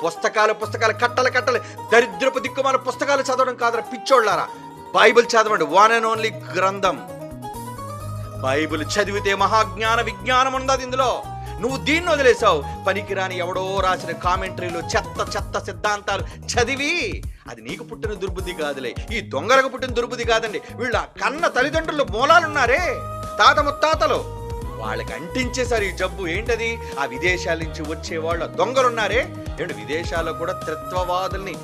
పుస్తకాలు కట్టలు దరిద్రపు దిక్కుమాల పుస్తకాలు చదవడం కాదురా పిచ్చోళ్ళారా. బైబిల్ చదవండి, వన్ అండ్ ఓన్లీ గ్రంథం. బైబిల్ చదివితే మహాజ్ఞాన విజ్ఞానం ఉన్నది ఇందులో. నువ్వు దీన్ని వదిలేసావు, పనికిరాని ఎవడో రాసిన కామెంటరీలు, చెత్త సిద్ధాంతాలు చదివి. అది నీకు పుట్టిన దుర్బుద్ధి కాదులే, ఈ దొంగలకు పుట్టిన దుర్బుద్ధి కాదండి. వీళ్ళ కన్న తల్లిదండ్రులు మూలాలున్నారే, తాత ముత్తాతలు, వాళ్ళకి అంటించేశారు ఈ జబ్బు. ఏంటది? ఆ విదేశాల నుంచి వచ్చే వాళ్ళ దొంగలున్నారే. ఏంటి, విదేశాల్లో కూడా త్రిత్వవాదుల్ని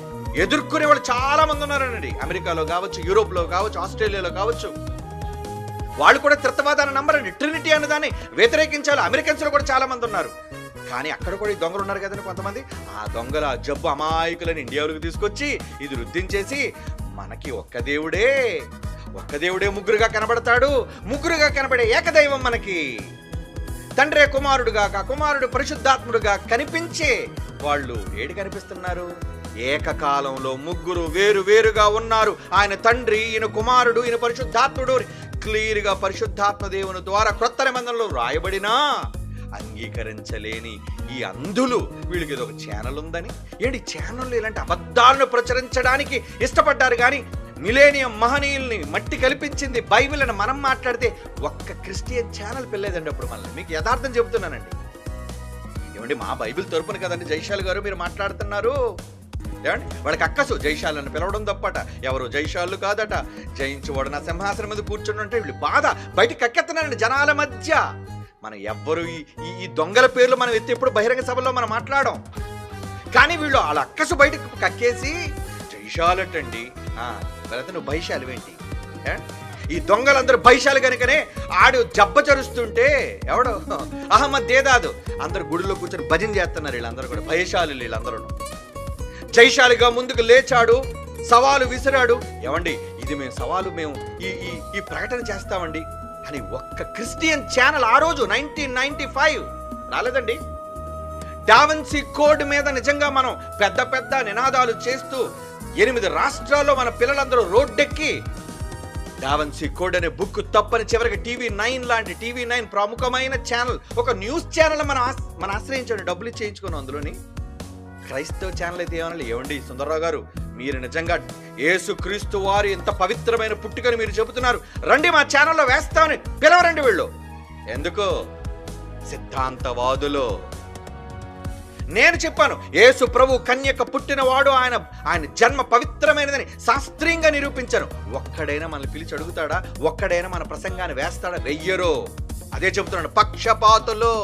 ఎదుర్కొనే వాళ్ళు చాలా మంది ఉన్నారండి. అమెరికాలో కావచ్చు, యూరోప్లో కావచ్చు, ఆస్ట్రేలియాలో కావచ్చు. వాళ్ళు కూడా త్రిత్వవాదాన్ని నమ్మరండి. ట్రినిటీ అనే దాన్ని వ్యతిరేకించాలి. అమెరికన్స్లో కూడా చాలా మంది ఉన్నారు. కానీ అక్కడ కూడా ఈ దొంగలు ఉన్నారు కదండి కొంతమంది. ఆ దొంగల జబ్బు అమాయకులని ఇండియాలోకి తీసుకొచ్చి ఇది రుద్దించేసి మనకి ఒక్క దేవుడే ముగ్గురుగా కనబడతాడు. ముగ్గురుగా కనబడే ఏకదైవం మనకి తండ్రే కుమారుడు పరిశుద్ధాత్ముడుగా కనిపించే వాళ్ళు ఏడు కనిపిస్తున్నారు. ఏకకాలంలో ముగ్గురు వేరుగా ఉన్నారు. ఆయన తండ్రి, ఈయన కుమారుడు, ఈయన పరిశుద్ధాత్ముడు. క్లియర్గా పరిశుద్ధాత్మ దేవుని ద్వారా క్రొత్త నిబంధనలో రాయబడినా అంగీకరించలేని ఈ అంధులు వీళ్ళకి ఏదో ఒక ఛానల్ ఉందని, ఏంటి ఛానల్లో ఇలాంటి అబద్ధాలను ప్రచురించడానికి ఇష్టపడ్డారు. కానీ మిలేనియం మహనీయుల్ని మట్టి కల్పించింది బైబిల్ అని మనం మాట్లాడితే ఒక్క క్రిస్టియన్ ఛానల్ పిల్లేదండి అప్పుడు మనల్ని. మీకు యథార్థం చెబుతున్నానండి. ఏమండి, మా బైబిల్ తరపున కదండి జైశాల్ గారు మీరు మాట్లాడుతున్నారు. ఏమండి, వాళ్ళకి అక్కసు జైశాలను పిలవడం తప్పట. ఎవరు జైశాలు కాదట. జయించువాడు నా సింహాసనం మీద కూర్చుని ఉంటే వీళ్ళు బాధ బయటకు కక్కెత్తనండి జనాల మధ్య. మనం ఎవ్వరు ఈ దొంగల పేర్లు మనం ఎత్తి ఎప్పుడు బహిరంగ సభలో మనం మాట్లాడాం. కానీ వీళ్ళు వాళ్ళ అక్కసు బయటకు కక్కేసి జైశాలటండి. వెళితే నువ్వు బైశాలు ఏంటి? ఈ దొంగలందరూ బైశాలు కనుకనే ఆడు జబ్బ చరుస్తుంటే ఎవడో అహ్మద్ దేదాదు అందరు గుడిలో కూర్చొని భజన చేస్తున్నారు. వీళ్ళందరూ కూడా భయశాలు. వీళ్ళందరూ జైశాలిగా ముందుకు లేచాడు, సవాలు విసిరాడు. ఏమండి, ఇది మేము ఈ ప్రకటన చేస్తామండి అని ఒక్క క్రిస్టియన్ ఛానల్ ఆ రోజు 1995 రాలేదండి. డావిన్సీ కోడ్ మీద నిజంగా మనం పెద్ద నినాదాలు చేస్తూ 8 రాష్ట్రాల్లో మన పిల్లలందరూ రోడ్డెక్కి డావిన్సీ కోడ్ అనే బుక్ తప్పని చివరికి TV9 లాంటి TV9 ప్రముఖమైన ఛానల్, ఒక న్యూస్ ఛానల్ మనం ఆశ్రయించండి, డబ్బులు ఇచ్చేయించుకున్నాం. అందులోని క్రైస్తవ ఛానల్ అయితే ఏమన్నా, ఏమండి సుందర్రావు గారు, మీరు నిజంగా యేసుక్రీస్తు వారు ఎంత పవిత్రమైన పుట్టుకని మీరు చెబుతున్నారు, రండి మా ఛానల్లో వేస్తామని పిలవరండి వీళ్ళు. ఎందుకు? సిద్ధాంతవాదులు. నేను చెప్పాను, యేసు ప్రభు కన్యక పుట్టినవాడు, ఆయన జన్మ పవిత్రమైనదని శాస్త్రీయంగా నిరూపించాను. ఒక్కడైనా మనల్ని పిలిచి అడుగుతాడా? ఒక్కడైనా మన ప్రసంగాన్ని వేస్తాడా? వెయ్యరు. అదే చెబుతున్నాడు, పక్షపాతులు.